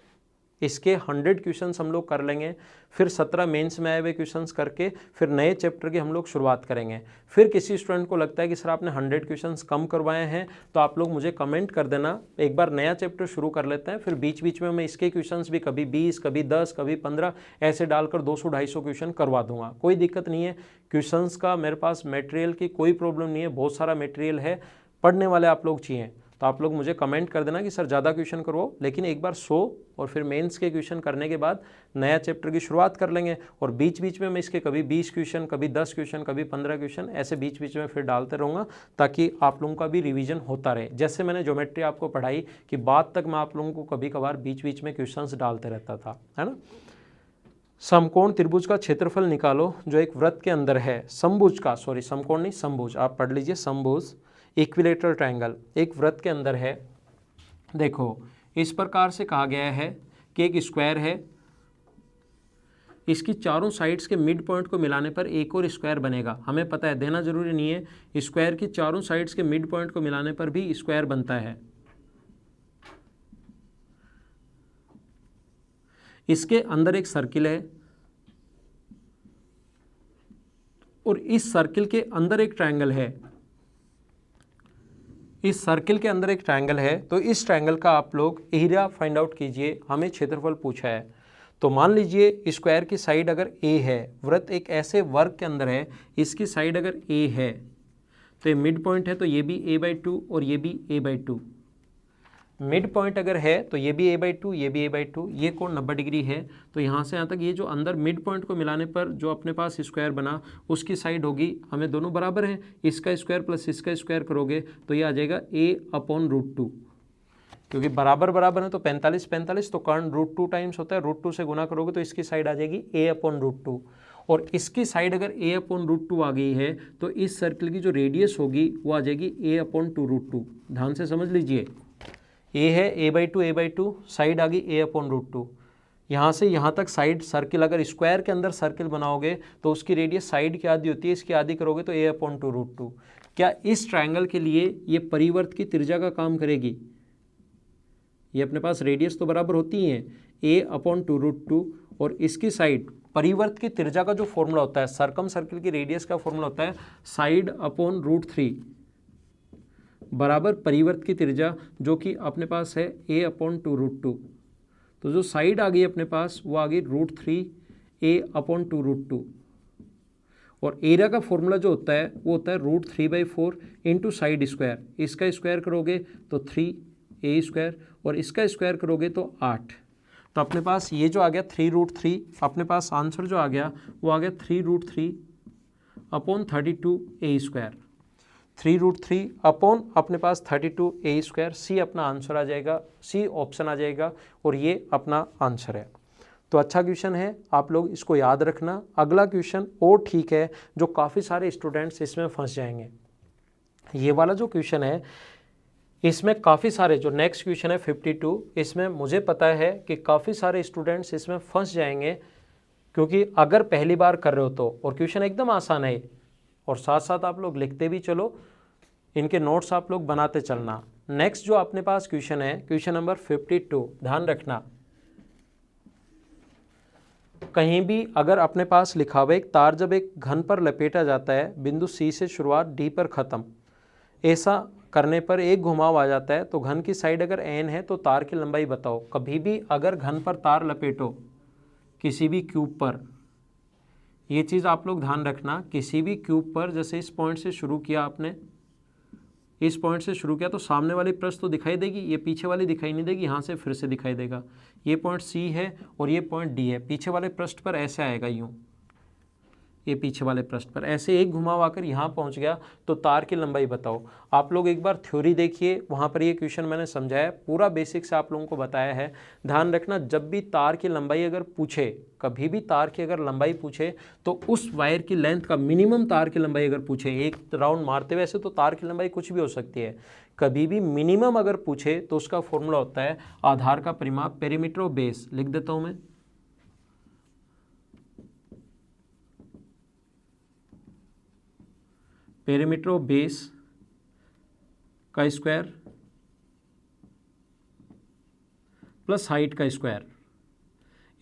इसके 100 क्वेश्चंस हम लोग कर लेंगे, फिर 17 मेंस में आए हुए क्वेश्चंस करके फिर नए चैप्टर की हम लोग शुरुआत करेंगे। फिर किसी स्टूडेंट को लगता है कि सर आपने 100 क्वेश्चंस कम करवाए हैं, तो आप लोग मुझे कमेंट कर देना, एक बार नया चैप्टर शुरू कर लेते हैं, फिर बीच बीच में मैं इसके क्वेश्चंस भी कभी 20, कभी 10, कभी 15 ऐसे डालकर 200-250 क्वेश्चन करवा दूंगा, कोई दिक्कत नहीं है। क्वेश्चंस का मेरे पास मटेरियल की कोई प्रॉब्लम नहीं है, बहुत सारा मटेरियल है, पढ़ने वाले आप लोग चाहिए तो आप लोग मुझे कमेंट कर देना कि सर ज़्यादा क्वेश्चन करवाओ, लेकिन एक बार 100 और फिर मेंस के क्वेश्चन करने के बाद नया चैप्टर की शुरुआत कर लेंगे, और बीच बीच में मैं इसके कभी 20 क्वेश्चन, कभी 10 क्वेश्चन, कभी 15 क्वेश्चन ऐसे बीच बीच में फिर डालते रहूँगा, ताकि आप लोगों का भी रिवीजन होता रहे। जैसे मैंने ज्योमेट्री आपको पढ़ाई कि बाद तक मैं आप लोगों को कभी कभार बीच बीच में क्वेश्चन डालते रहता था, है ना। समकोण त्रिभुज का क्षेत्रफल निकालो जो एक वृत्त के अंदर है, समभुज का, सॉरी समकोण नहीं समभुज, आप पढ़ लीजिए समभुज, इक्विलेटरल ट्रायंगल एक वृत्त के अंदर है। देखो इस प्रकार से कहा गया है कि एक स्क्वायर है, इसकी चारों साइड्स के मिड पॉइंट को मिलाने पर एक और स्क्वायर बनेगा। हमें पता है, देना जरूरी नहीं है, स्क्वायर की चारों साइड्स के मिड पॉइंट को मिलाने पर भी स्क्वायर बनता है। इसके अंदर एक सर्किल है और इस सर्किल के अंदर एक ट्रायंगल है, इस सर्किल के अंदर एक ट्रायंगल है, तो इस ट्रायंगल का आप लोग एरिया फाइंड आउट कीजिए। हमें क्षेत्रफल पूछा है, तो मान लीजिए स्क्वायर की साइड अगर ए है, वृत्त एक ऐसे वर्ग के अंदर है, इसकी साइड अगर ए है तो ये मिड पॉइंट है, तो ये भी a/2 और ये भी a/2। मिड पॉइंट अगर है तो ये भी a/2, ये भी a/2, ये कोण 90 डिग्री है, तो यहाँ से यहाँ तक ये जो अंदर मिड पॉइंट को मिलाने पर जो अपने पास स्क्वायर बना उसकी साइड होगी, हमें दोनों बराबर हैं, इसका स्क्वायर प्लस इसका स्क्वायर करोगे तो ये आ जाएगा a/√2, क्योंकि बराबर बराबर है तो 45 तो कर्ण √2 टाइम्स होता है, √2 से गुना करोगे तो इसकी साइड आ जाएगी a/√2, और इसकी साइड अगर a/√2 आ गई है तो इस सर्किल की जो रेडियस होगी वो आ जाएगी a/2√2। ध्यान से समझ लीजिए, ए है a/2 साइड आ गई a/√2, यहाँ से यहाँ तक साइड सर्किल, अगर स्क्वायर के अंदर सर्किल बनाओगे तो उसकी रेडियस साइड की आधी होती है, इसकी आधी करोगे तो a/2√2। क्या इस ट्रायंगल के लिए ये परिवर्त की त्रिज्या का काम करेगी? ये अपने पास रेडियस तो बराबर होती है a/2√2, और इसकी साइड, परिवर्त की त्रिज्या का जो फॉर्मूला होता है, सर्कम सर्किल की रेडियस का फॉर्मूला होता है साइड/√3 बराबर परिवर्त की त्रिज्या, जो कि अपने पास है a/2√2। तो जो साइड आ गई अपने पास वो आ गई √3 a/2√2, और एरिया का फॉर्मूला जो होता है वो होता है √3/4 इंटू साइड स्क्वायर, इसका स्क्वायर करोगे तो 3a², और इसका स्क्वायर करोगे तो 8। तो अपने पास ये जो आ गया 3√3, अपने पास आंसर जो आ गया वो आ गया 3√3/32a², 3√3 अपॉन अपने पास 32a², सी अपना आंसर आ जाएगा, सी ऑप्शन आ जाएगा, और ये अपना आंसर है। तो अच्छा क्वेश्चन है, आप लोग इसको याद रखना। अगला क्वेश्चन और ठीक है, जो काफ़ी सारे स्टूडेंट्स इसमें फंस जाएंगे। ये वाला जो क्वेश्चन है इसमें काफ़ी सारे, जो नेक्स्ट क्वेश्चन है 52, इसमें मुझे पता है कि काफ़ी सारे स्टूडेंट्स इसमें फंस जाएंगे, क्योंकि अगर पहली बार कर रहे हो तो, और क्वेश्चन एकदम आसान है, और साथ साथ आप लोग लिखते भी चलो, इनके नोट्स आप लोग बनाते चलना। नेक्स्ट जो अपने पास क्वेश्चन है, क्वेश्चन नंबर 52, ध्यान रखना। कहीं भी अगर अपने पास लिखा हुआ एक तार जब एक घन पर लपेटा जाता है, बिंदु सी से शुरुआत डी पर ख़त्म, ऐसा करने पर एक घुमाव आ जाता है, तो घन की साइड अगर एन है तो तार की लंबाई बताओ। कभी भी अगर घन पर तार लपेटो किसी भी क्यूब पर, ये चीज़ आप लोग ध्यान रखना, किसी भी क्यूब पर जैसे इस पॉइंट से शुरू किया आपने, इस पॉइंट से शुरू किया तो सामने वाली पृष्ठ तो दिखाई देगी, ये पीछे वाली दिखाई नहीं देगी, यहाँ से फिर से दिखाई देगा। ये पॉइंट सी है और ये पॉइंट डी है, पीछे वाले पृष्ठ पर ऐसे आएगा यूँ, ये पीछे वाले पृष्ठ पर ऐसे एक घुमाव आकर यहाँ पहुँच गया, तो तार की लंबाई बताओ। आप लोग एक बार थ्योरी देखिए, वहाँ पर ये क्वेश्चन मैंने समझाया, पूरा बेसिक से आप लोगों को बताया है। ध्यान रखना, जब भी तार की लंबाई अगर पूछे, कभी भी तार की अगर लंबाई पूछे तो उस वायर की लेंथ का मिनिमम तार की लंबाई अगर पूछे, एक राउंड मारते हुए, ऐसे तो तार की लंबाई कुछ भी हो सकती है, कभी भी मिनिमम अगर पूछे तो उसका फॉर्मूला होता है आधार का परिमाप, पेरीमीटर ऑफ बेस। लिख देता हूँ मैं, पेरीमीटर ऑफ बेस का स्क्वायर प्लस हाइट का स्क्वायर।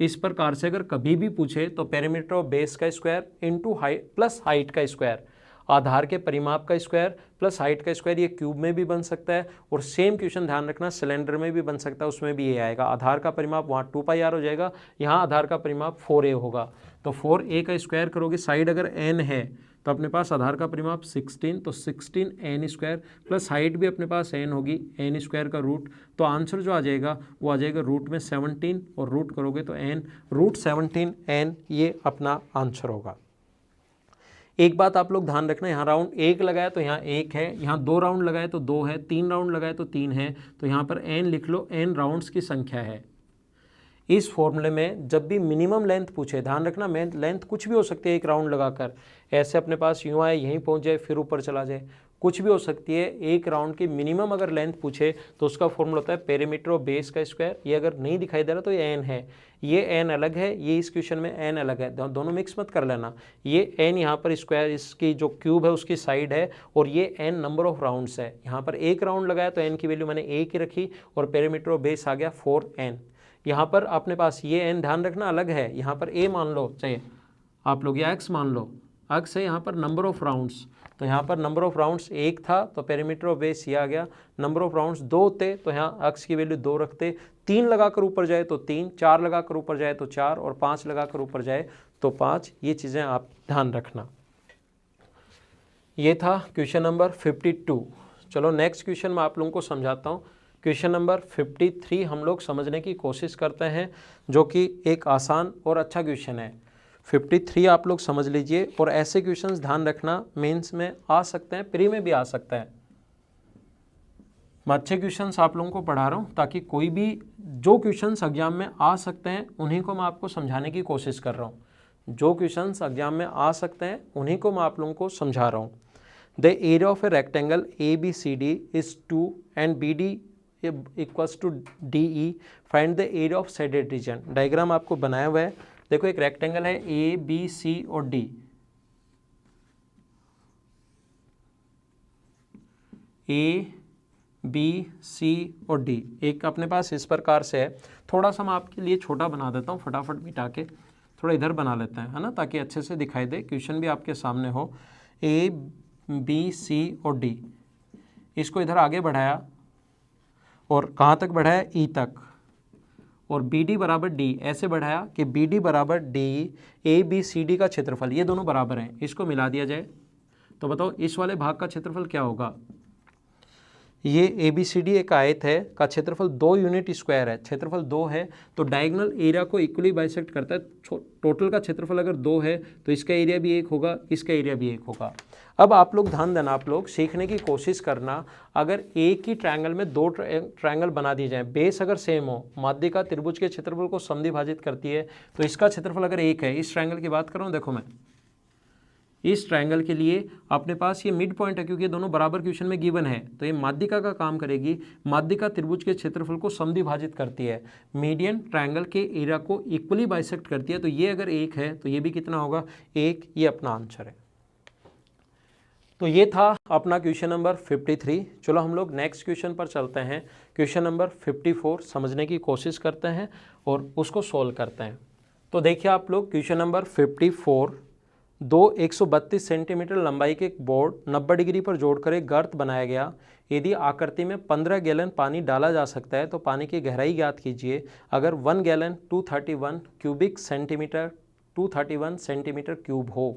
इस प्रकार से अगर कभी भी पूछे तो पेरीमीटर ऑफ बेस का square into height plus height का स्क्वायर, आधार के परिमाप का स्क्वायर प्लस हाइट का स्क्वायर। ये क्यूब में भी बन सकता है और सेम क्वेश्चन ध्यान रखना सिलेंडर में भी बन सकता है, उसमें भी ये आएगा। आधार का परिमाप वहाँ 2πr हो जाएगा, यहाँ आधार का परिमाप 4a होगा, तो 4a का स्क्वायर करोगे, साइड अगर n है तो अपने पास आधार का परिमाप 16, तो 16n स्क्वायर प्लस हाइट भी अपने पास n होगी, n स्क्वायर का रूट, तो आंसर जो आ जाएगा वो आ जाएगा रूट में 17 और रूट करोगे तो n, रूट 17n ये अपना आंसर होगा। एक बात आप लोग ध्यान रखना, यहाँ राउंड 1 लगाया तो यहाँ 1 है, यहाँ 2 राउंड लगाए तो 2 है, 3 राउंड लगाए तो 3 है, तो यहाँ पर n लिख लो, n राउंड्स की संख्या है। इस फॉर्मूले में जब भी मिनिमम लेंथ पूछे, ध्यान रखना लेंथ कुछ भी हो सकती है, एक राउंड लगाकर ऐसे अपने पास यूँ आए, यहीं पहुँच जाए, फिर ऊपर चला जाए, कुछ भी हो सकती है। एक राउंड की मिनिमम अगर लेंथ पूछे तो उसका फॉर्मूला होता है पेरीमीटर ऑफ बेस का स्क्वायर। ये अगर नहीं दिखाई दे रहा तो ये n है, ये n अलग है, ये इस क्वेश्चन में n अलग है, दोनों मिक्स मत कर लेना। ये n यहाँ पर स्क्वायर, इसकी जो क्यूब है उसकी साइड है, और ये n नंबर ऑफ राउंड्स है। यहाँ पर एक राउंड लगाया तो n की वैल्यू मैंने 1 ही रखी और पेरीमीटर ऑफ बेस आ गया 4n। यहाँ पर अपने पास ये n ध्यान रखना अलग है, यहाँ पर a मान लो चाहे आप लोग, या x मान लो, x है यहाँ पर नंबर ऑफ राउंड्स, तो यहाँ पर नंबर ऑफ राउंड्स 1 था तो पेरीमीटर ऑफ बेस ये आ गया। नंबर ऑफ राउंड्स 2 होते तो यहाँ x की वैल्यू 2 रखते, 3 लगाकर ऊपर जाए तो 3, 4 लगाकर ऊपर जाए तो 4 और 5 लगाकर ऊपर जाए तो 5। ये चीज़ें आप ध्यान रखना। ये था क्वेश्चन नंबर 52। चलो नेक्स्ट क्वेश्चन मैं आप लोगों को समझाता हूँ। क्वेश्चन नंबर 53 हम लोग समझने की कोशिश करते हैं, जो कि एक आसान और अच्छा क्वेश्चन है। 53 आप लोग समझ लीजिए, और ऐसे क्वेश्चंस ध्यान रखना मेंस में आ सकते हैं, प्री में भी आ सकता है। मैं अच्छे क्वेश्चंस आप लोगों को पढ़ा रहा हूँ ताकि कोई भी जो क्वेश्चंस एग्जाम में आ सकते हैं उन्हीं को मैं आपको समझाने की कोशिश कर रहा हूँ। जो क्वेश्चंस एग्जाम में आ सकते हैं उन्हीं को मैं आप लोगों को समझा रहा हूँ। The area of a rectangle ABCD is 2 and BD equals to DE, find the area of shaded region. Diagram आपको बनाया हुआ है, देखो एक रेक्टेंगल है ABC और D, ABC और D एक अपने पास इस प्रकार से है। थोड़ा सा मैं आपके लिए छोटा बना देता हूँ, फटाफट मिटा के थोड़ा इधर बना लेते हैं, है ना, ताकि अच्छे से दिखाई दे, क्वेश्चन भी आपके सामने हो। ABC और D, इसको इधर आगे बढ़ाया और कहाँ तक बढ़ाया, E तक, और BD बराबर D ऐसे बढ़ाया कि BD बराबर DE, ABCD का क्षेत्रफल ये दोनों बराबर हैं, इसको मिला दिया जाए तो बताओ इस वाले भाग का क्षेत्रफल क्या होगा। ये ABCD एक आयत है का क्षेत्रफल 2 यूनिट स्क्वायर है, क्षेत्रफल 2 है तो डायगोनल एरिया को इक्वली बाइसेक्ट करता है। टोटल का क्षेत्रफल अगर 2 है तो इसका एरिया भी 1 होगा, इसका एरिया भी 1 होगा। अब आप लोग ध्यान देना, आप लोग सीखने की कोशिश करना, अगर एक ही ट्रायंगल में 2 ट्रायंगल बना दिए जाएं, बेस अगर सेम हो, माध्यिका त्रिभुज के क्षेत्रफल को समद्विभाजित करती है, तो इसका क्षेत्रफल अगर 1 है, इस ट्रायंगल की बात कर रहा हूँ, देखो मैं इस ट्रायंगल के लिए अपने पास ये मिड पॉइंट है क्योंकि ये दोनों बराबर क्वेश्चन में गिवन है, तो ये माध्यिका का काम करेगी, माध्यिका त्रिभुज के क्षेत्रफल को समद्विभाजित करती है, मीडियन ट्रायंगल के एरिया को इक्वली बाइसेक्ट करती है, तो ये अगर 1 है तो ये भी कितना होगा, 1। ये अपना आंसर है। तो ये था अपना क्वेश्चन नंबर 53। चलो हम लोग नेक्स्ट क्वेश्चन पर चलते हैं। क्वेश्चन नंबर 54 समझने की कोशिश करते हैं और उसको सोल्व करते हैं। तो देखिए आप लोग क्वेश्चन नंबर 54, दो 132 सेंटीमीटर लंबाई के बोर्ड 90 डिग्री पर जोड़कर एक गर्त बनाया गया। यदि आकृति में 15 गैलन पानी डाला जा सकता है तो पानी की गहराई ज्ञात कीजिए। अगर 1 gallon 231 cubic centimetre 231 centimetre cube हो।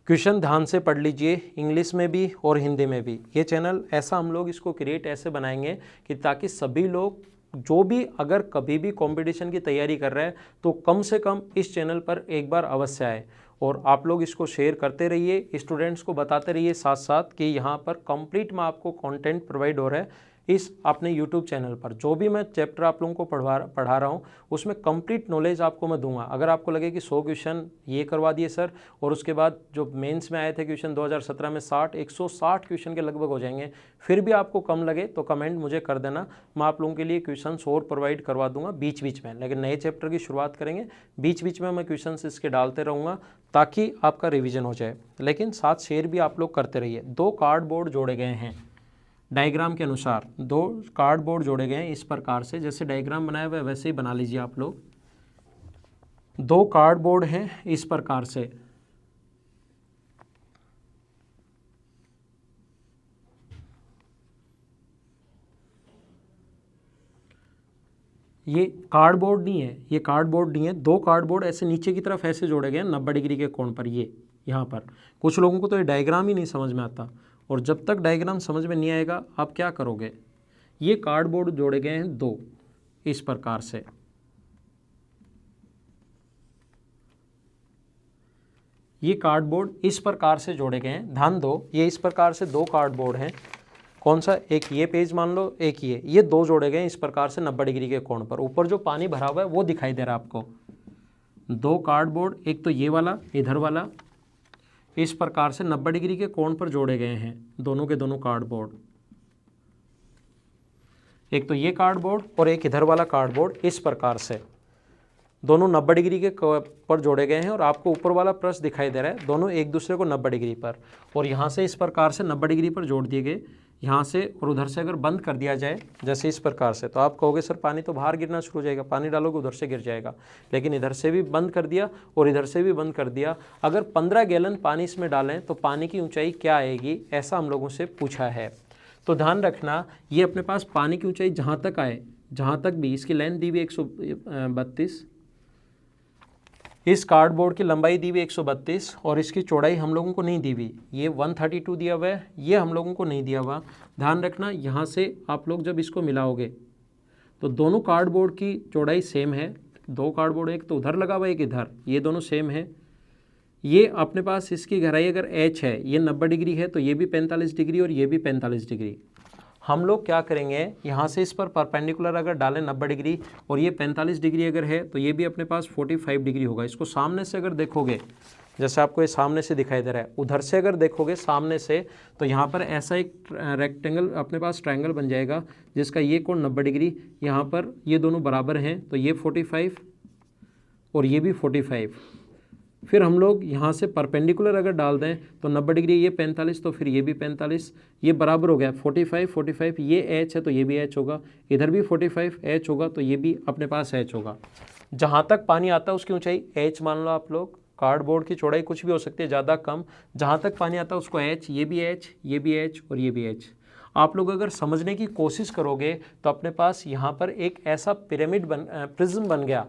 क्वेश्चन ध्यान से पढ़ लीजिए, इंग्लिश में भी और हिंदी में भी। ये चैनल ऐसा हम लोग इसको क्रिएट ऐसे बनाएंगे कि ताकि सभी लोग जो भी अगर कभी भी कंपटीशन की तैयारी कर रहे हैं तो कम से कम इस चैनल पर एक बार अवश्य आए और आप लोग इसको शेयर करते रहिए, स्टूडेंट्स को बताते रहिए साथ साथ कि यहाँ पर कंप्लीट में आपको कंटेंट प्रोवाइड हो रहा है इस अपने यूट्यूब चैनल पर। जो भी मैं चैप्टर आप लोगों को पढ़ा रहा हूँ उसमें कंप्लीट नॉलेज आपको मैं दूंगा। अगर आपको लगे कि 100 क्वेश्चन ये करवा दिए सर और उसके बाद जो मेंस में आए थे क्वेश्चन 2017 में 160 क्वेश्चन के लगभग हो जाएंगे, फिर भी आपको कम लगे तो कमेंट मुझे कर देना, मैं आप लोगों के लिए क्वेश्चन और प्रोवाइड करवा दूंगा बीच बीच में। लेकिन नए चैप्टर की शुरुआत करेंगे, बीच बीच में मैं क्वेश्चन इसके डालते रहूँगा ताकि आपका रिविजन हो जाए। लेकिन साथ शेयर भी आप लोग करते रहिए। 2 कार्डबोर्ड जोड़े गए हैं डायग्राम के अनुसार, 2 कार्डबोर्ड जोड़े गए हैं इस प्रकार से, जैसे डायग्राम बनाया हुआ है वैसे ही बना लीजिए आप लोग। 2 कार्डबोर्ड हैं इस प्रकार से, ये कार्डबोर्ड नहीं है, ये कार्डबोर्ड नहीं है। 2 कार्डबोर्ड ऐसे नीचे की तरफ ऐसे जोड़े गए हैं 90 डिग्री के कोण पर। ये यहाँ पर कुछ लोगों को तो ये डायग्राम ही नहीं समझ में आता, और जब तक डायग्राम समझ में नहीं आएगा आप क्या करोगे। ये कार्डबोर्ड जोड़े गए हैं 2 इस प्रकार से, ये कार्डबोर्ड इस प्रकार से जोड़े गए हैं। ध्यान दो, ये इस प्रकार से 2 कार्डबोर्ड हैं। कौन सा, एक ये पेज मान लो, एक ये 2 जोड़े गए हैं इस प्रकार से 90 डिग्री के कोण पर। ऊपर जो पानी भरा हुआ है वो दिखाई दे रहा है आपको। 2 कार्डबोर्ड, एक तो ये वाला इधर वाला, इस प्रकार से 90 डिग्री के कोण पर जोड़े गए हैं दोनों के दोनों कार्डबोर्ड। एक तो ये कार्डबोर्ड और एक इधर वाला कार्डबोर्ड, इस प्रकार से दोनों 90 डिग्री के पर जोड़े गए हैं। और आपको ऊपर वाला पृष्ठ दिखाई दे रहा है, दोनों एक दूसरे को 90 डिग्री पर, और यहाँ से इस प्रकार से 90 डिग्री पर जोड़ दिए गए। यहाँ से और उधर से अगर बंद कर दिया जाए जैसे इस प्रकार से, तो आप कहोगे सर पानी तो बाहर गिरना शुरू हो जाएगा, पानी डालोगे उधर से गिर जाएगा। लेकिन इधर से भी बंद कर दिया और इधर से भी बंद कर दिया। अगर 15 गैलन पानी इसमें डालें तो पानी की ऊंचाई क्या आएगी, ऐसा हम लोगों से पूछा है। तो ध्यान रखना, ये अपने पास पानी की ऊंचाई जहाँ तक आए, जहाँ तक भी, इसकी लेंथ दी हुई 132, इस कार्डबोर्ड की लंबाई दी हुई 132 और इसकी चौड़ाई हम लोगों को नहीं दी हुई, ये 132 दिया हुआ है, ये हम लोगों को नहीं दिया हुआ। ध्यान रखना, यहाँ से आप लोग जब इसको मिलाओगे तो दोनों कार्डबोर्ड की चौड़ाई सेम है। 2 कार्डबोर्ड, एक तो उधर लगा हुआ है एक इधर, ये दोनों सेम है। ये अपने पास इसकी गहराई अगर h है, ये 90 डिग्री है तो ये भी 45 डिग्री और ये भी 45 डिग्री। हम लोग क्या करेंगे, यहाँ से इस पर परपेंडिकुलर अगर डालें 90 डिग्री और ये 45 डिग्री अगर है तो ये भी अपने पास 45 डिग्री होगा। इसको सामने से अगर देखोगे, जैसे आपको ये सामने से दिखाई दे रहा है, उधर से अगर देखोगे सामने से तो यहाँ पर ऐसा एक रेक्टेंगल अपने पास ट्रायंगल बन जाएगा जिसका ये कोण 90 डिग्री, यहाँ पर ये दोनों बराबर हैं तो ये 45 और ये भी 45। फिर हम लोग यहाँ से परपेंडिकुलर अगर डाल दें तो 90 डिग्री, ये 45 तो फिर ये भी 45, ये बराबर हो गया 45, ये h है तो ये भी h होगा, इधर भी 45 h होगा तो ये भी अपने पास h होगा। जहाँ तक पानी आता है उसकी ऊंचाई h मान लो आप लोग। कार्डबोर्ड की चौड़ाई कुछ भी हो सकती है, ज़्यादा कम, जहाँ तक पानी आता है उसको h, ये भी h, ये भी h और ये भी h। आप लोग अगर समझने की कोशिश करोगे तो अपने पास यहाँ पर एक ऐसा प्रिज्म बन गया,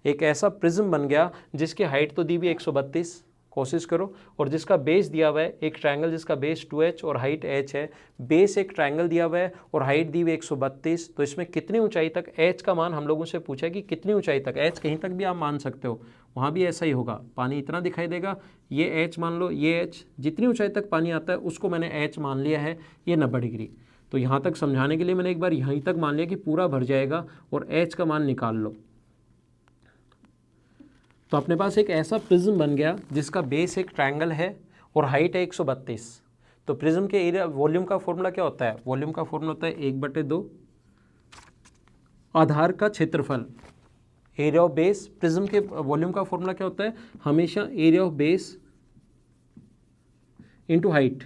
एक ऐसा प्रिज्म बन गया जिसकी हाइट तो दी हुई 132, कोशिश करो, और जिसका बेस दिया हुआ है एक ट्रायंगल जिसका बेस 2h और हाइट h है। बेस एक ट्रायंगल दिया हुआ है और हाइट दी हुई 132, तो इसमें कितनी ऊंचाई तक, h का मान हम लोगों से पूछा है कि कितनी ऊंचाई तक। h कहीं तक भी आप मान सकते हो, वहाँ भी ऐसा ही होगा, पानी इतना दिखाई देगा, ये h मान लो, ये h, जितनी ऊँचाई तक पानी आता है उसको मैंने h मान लिया है, ये 90 डिग्री। तो यहाँ तक समझाने के लिए मैंने एक बार यहीं तक मान लिया कि पूरा भर जाएगा और h का मान निकाल लो। तो अपने पास एक ऐसा प्रिज्म बन गया जिसका बेस एक ट्रायंगल है और हाइट है 132। तो प्रिज्म के एरिया वॉल्यूम का फॉर्मूला क्या होता है, वॉल्यूम का फॉर्मूला होता है 1/2 आधार का क्षेत्रफल, एरिया ऑफ बेस। प्रिज्म के वॉल्यूम का फॉर्मूला क्या होता है, हमेशा area of base into height.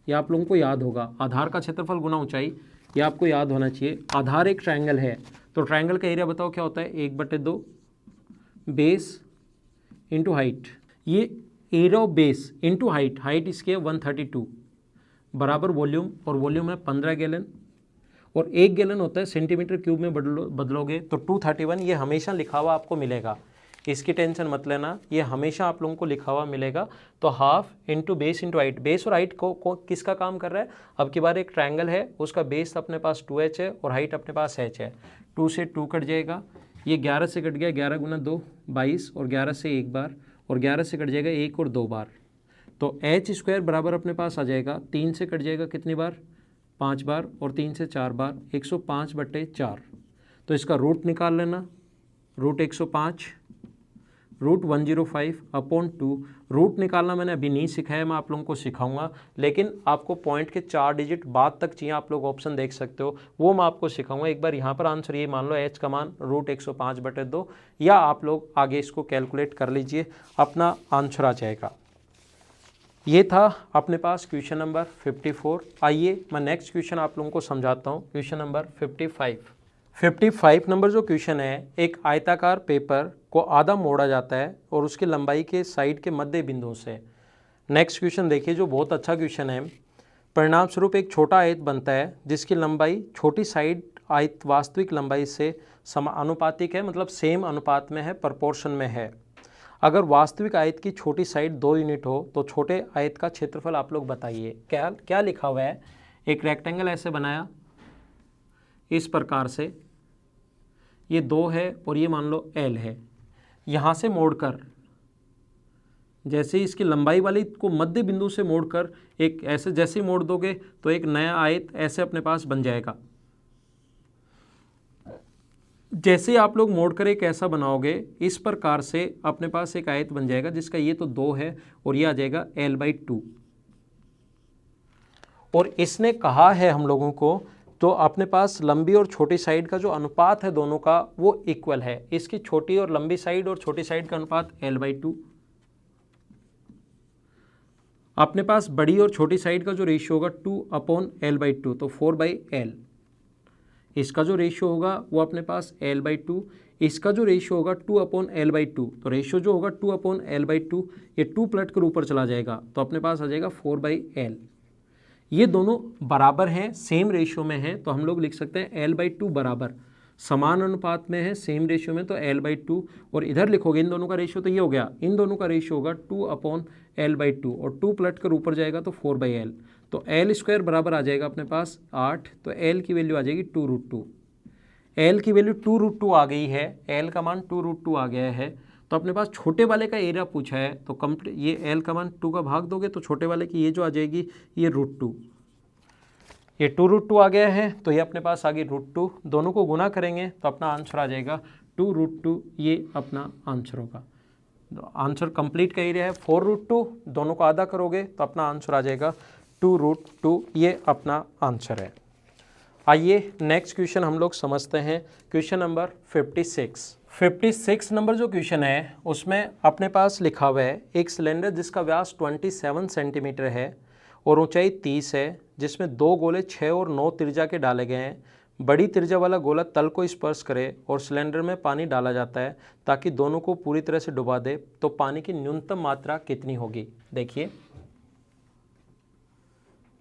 ये आप लोगों को याद होगा, आधार का क्षेत्रफल गुना ऊंचाई, ये आपको याद होना चाहिए। आधार एक ट्रायंगल है तो ट्रायंगल का एरिया बताओ क्या होता है, 1/2 बेस इंटू हाइट, ये area of base into height, height इसकी है 132 बराबर वॉल्यूम, और वॉल्यूम है 15 गैलन, और 1 गैलन होता है सेंटीमीटर क्यूब में बदलोगे तो 231, ये हमेशा लिखा हुआ आपको मिलेगा, इसकी टेंशन मत लेना, ये हमेशा आप लोगों को लिखा हुआ मिलेगा। तो half into base into height, base और हाइट को किसका काम कर रहा है, अब की बार एक ट्रायंगल है, उसका बेस अपने पास 2h है और हाइट अपने पास h है, 2 से 2 कट जाएगा, ये 11 से कट गया, 11 गुना 2 22, और 11 से एक बार, और 11 से कट जाएगा 1 और 2 बार, तो h स्क्वायर बराबर अपने पास आ जाएगा, 3 से कट जाएगा कितनी बार, 5 बार, और 3 से 4 बार, 105/4। तो इसका रूट निकाल लेना, रूट 105 रूट 105/2, रूट निकालना मैंने अभी नहीं सिखाया, मैं आप लोगों को सिखाऊंगा, लेकिन आपको पॉइंट के 4 डिजिट बाद तक चाहिए, आप लोग ऑप्शन देख सकते हो, वो मैं आपको सिखाऊंगा। एक बार यहाँ पर आंसर ये मान लो h का मान रूट 105/2, या आप लोग आगे इसको कैलकुलेट कर लीजिए, अपना आंसर आ जाएगा। ये था अपने पास क्वेश्चन नंबर 54। आइए मैं नेक्स्ट क्वेश्चन आप लोगों को समझाता हूँ, क्वेश्चन नंबर 55 नंबर जो क्वेश्चन है, एक आयताकार पेपर को आधा मोड़ा जाता है और उसकी लंबाई के साइड के मध्य बिंदु से। नेक्स्ट क्वेश्चन देखिए जो बहुत अच्छा क्वेश्चन है। परिणाम स्वरूप एक छोटा आयत बनता है जिसकी लंबाई छोटी साइड आयत वास्तविक लंबाई से समानुपातिक है, मतलब सेम अनुपात में है, प्रोपोर्शन में है। अगर वास्तविक आयत की छोटी साइड 2 यूनिट हो तो छोटे आयत का क्षेत्रफल आप लोग बताइए। क्या क्या लिखा हुआ है, एक रेक्टेंगल ऐसे बनाया इस प्रकार से, ये 2 है और ये मान लो L है, यहाँ से मोड़कर जैसे इसकी लंबाई वाली को मध्य बिंदु से मोड़कर एक ऐसे जैसे मोड़ दोगे तो एक नया आयत ऐसे अपने पास बन जाएगा। जैसे आप लोग मोड़कर एक ऐसा बनाओगे इस प्रकार से अपने पास एक आयत बन जाएगा जिसका ये तो 2 है और ये आ जाएगा L/2। और इसने कहा है हम लोगों को तो अपने पास लंबी और छोटी साइड का जो अनुपात है दोनों का वो इक्वल है। इसकी छोटी और लंबी साइड और छोटी साइड का अनुपात L/2। अपने पास बड़ी और छोटी साइड का जो रेशियो होगा 2/L/2, तो 4/L। इसका जो रेशियो होगा वो अपने पास L/2, इसका जो रेशियो होगा 2/L/2, तो रेशियो जो होगा 2/L/2, ये 2 पलट कर ऊपर चला जाएगा तो अपने पास आ जाएगा 4/L। ये दोनों बराबर हैं, सेम रेशियो में हैं, तो हम लोग लिख सकते हैं L/2 बराबर, समान अनुपात में है, सेम रेशियो में, तो L/2। और इधर लिखोगे इन दोनों का रेशियो तो ये हो गया, इन दोनों का रेशियो होगा 2/L/2 और 2 पलट कर ऊपर जाएगा तो 4/L, तो L स्क्वायर बराबर आ जाएगा अपने पास 8, तो L की वैल्यू आ जाएगी 2√2। L की वैल्यू 2√2 आ गई है, L का मान 2√2 आ गया है, तो अपने पास छोटे वाले का एरिया पूछा है, तो कंप्लीट ये L का मान 2 का भाग दोगे तो छोटे वाले की ये जो आ जाएगी ये √2, ये 2√2 आ गया है, तो ये अपने पास आ गई √2, दोनों को गुना करेंगे तो अपना आंसर आ जाएगा 2√2, ये अपना आंसर होगा। आंसर कंप्लीट का एरिया है 4√2, दोनों को आधा करोगे तो अपना आंसर आ जाएगा 2√2, ये अपना आंसर है। आइए नेक्स्ट क्वेश्चन हम लोग समझते हैं, क्वेश्चन नंबर 56 नंबर जो क्वेश्चन है उसमें अपने पास लिखा हुआ है एक सिलेंडर जिसका व्यास 27 सेंटीमीटर है और ऊंचाई 30 है, जिसमें 2 गोले 6 और 9 त्रिज्या के डाले गए हैं। बड़ी त्रिज्या वाला गोला तल को स्पर्श करे और सिलेंडर में पानी डाला जाता है ताकि दोनों को पूरी तरह से डुबा दे, तो पानी की न्यूनतम मात्रा कितनी होगी। देखिए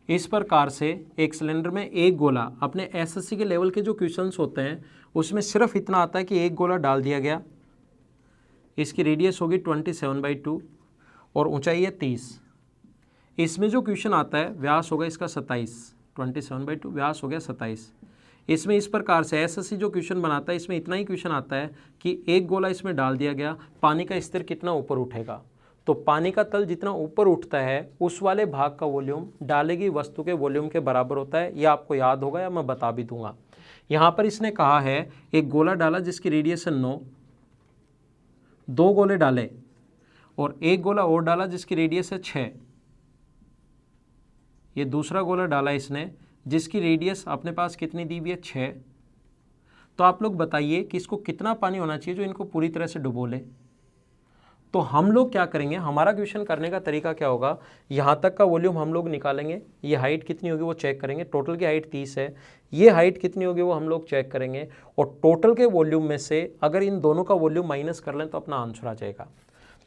इस प्रकार से एक सिलेंडर में एक गोला, अपने एसएससी के लेवल के जो क्वेश्चंस होते हैं उसमें सिर्फ इतना आता है कि एक गोला डाल दिया गया, इसकी रेडियस होगी 27/2 और ऊंचाई है 30। इसमें जो क्वेश्चन आता है व्यास होगा इसका 27, 27/2 व्यास हो गया 27। इसमें इस प्रकार से एसएससी जो क्वेश्चन बनाता है इसमें इतना ही क्वेश्चन आता है कि एक गोला इसमें डाल दिया गया, पानी का स्तर कितना ऊपर उठेगा, तो पानी का तल जितना ऊपर उठता है उस वाले भाग का वॉल्यूम डालेगी वस्तु के वॉल्यूम के बराबर होता है। यह आपको याद होगा या मैं बता भी दूंगा। यहाँ पर इसने कहा है एक गोला डाला जिसकी रेडियस है 9, 2 गोले डाले और एक गोला और डाला जिसकी रेडियस है 6, ये दूसरा गोला डाला इसने जिसकी रेडियस अपने पास कितनी दी हुई है 6। तो आप लोग बताइए कि इसको कितना पानी होना चाहिए जो इनको पूरी तरह से डुबो ले। तो हम लोग क्या करेंगे, हमारा क्वेश्चन करने का तरीका क्या होगा, यहाँ तक का वॉल्यूम हम लोग निकालेंगे, ये हाइट कितनी होगी वो चेक करेंगे, टोटल की हाइट 30 है, ये हाइट कितनी होगी वो हम लोग चेक करेंगे, और टोटल के वॉल्यूम में से अगर इन दोनों का वॉल्यूम माइनस कर लें तो अपना आंसर आ जाएगा।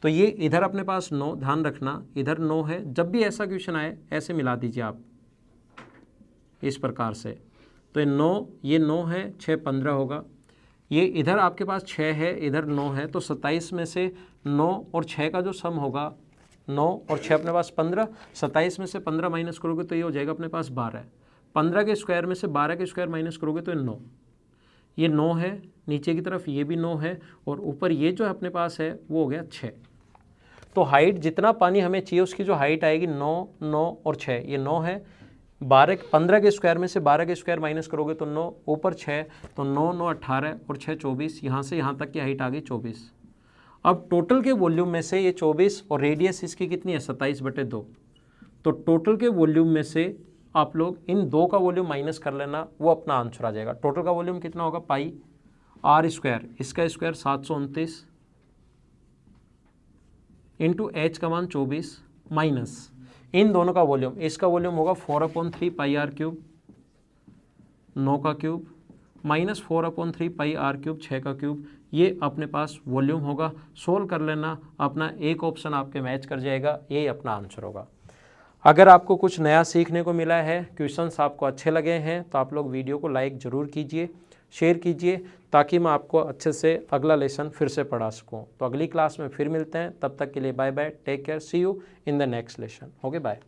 तो ये इधर अपने पास 9, ध्यान रखना इधर 9 है, जब भी ऐसा क्वेश्चन आए ऐसे मिला दीजिए आप इस प्रकार से। तो ये 9 है, 6 15 होगा, ये इधर आपके पास 6 है, इधर 9 है, तो 27 में से 9 और 6 का जो सम होगा, 9 और 6 अपने पास 15, 27 में से 15 माइनस करोगे तो ये हो जाएगा अपने पास 12, 15 के स्क्वायर में से 12 के स्क्वायर माइनस करोगे तो 9, ये 9 है, नीचे की तरफ ये भी 9 है, और ऊपर ये जो अपने पास है वो हो गया 6। तो हाइट जितना पानी हमें चाहिए उसकी जो हाइट आएगी 9, 9 और 6, ये 9 है, 15 के स्क्वायर में से 12 के स्क्वायर माइनस करोगे तो 9, ऊपर 6, तो 9 9 18 और 6 24, यहाँ से यहाँ तक की हाइट आ गई 24। अब टोटल के वॉल्यूम में से ये 24 और रेडियस इसकी कितनी है 27/2, तो टोटल के वॉल्यूम में से आप लोग इन दो का वॉल्यूम माइनस कर लेना, वो अपना आंसर आ जाएगा। टोटल का वॉल्यूम कितना होगा, पाई आर स्क्वायर, इसका स्क्वायर 729 इंटू एच का मान 24 माइनस इन दोनों का वॉल्यूम, इसका वॉल्यूम होगा 4/3 पाई आर क्यूब 9 का cube minus 4/3 pi R cube 6 का क्यूब, ये अपने पास वॉल्यूम होगा। सोल्व कर लेना, अपना एक ऑप्शन आपके मैच कर जाएगा, ये अपना आंसर होगा। अगर आपको कुछ नया सीखने को मिला है, क्वेश्चंस आपको अच्छे लगे हैं, तो आप लोग वीडियो को लाइक ज़रूर कीजिए, शेयर कीजिए, ताकि मैं आपको अच्छे से अगला लेसन फिर से पढ़ा सकूं। तो अगली क्लास में फिर मिलते हैं, तब तक के लिए bye bye, take care, see you in the next lesson. Okay bye.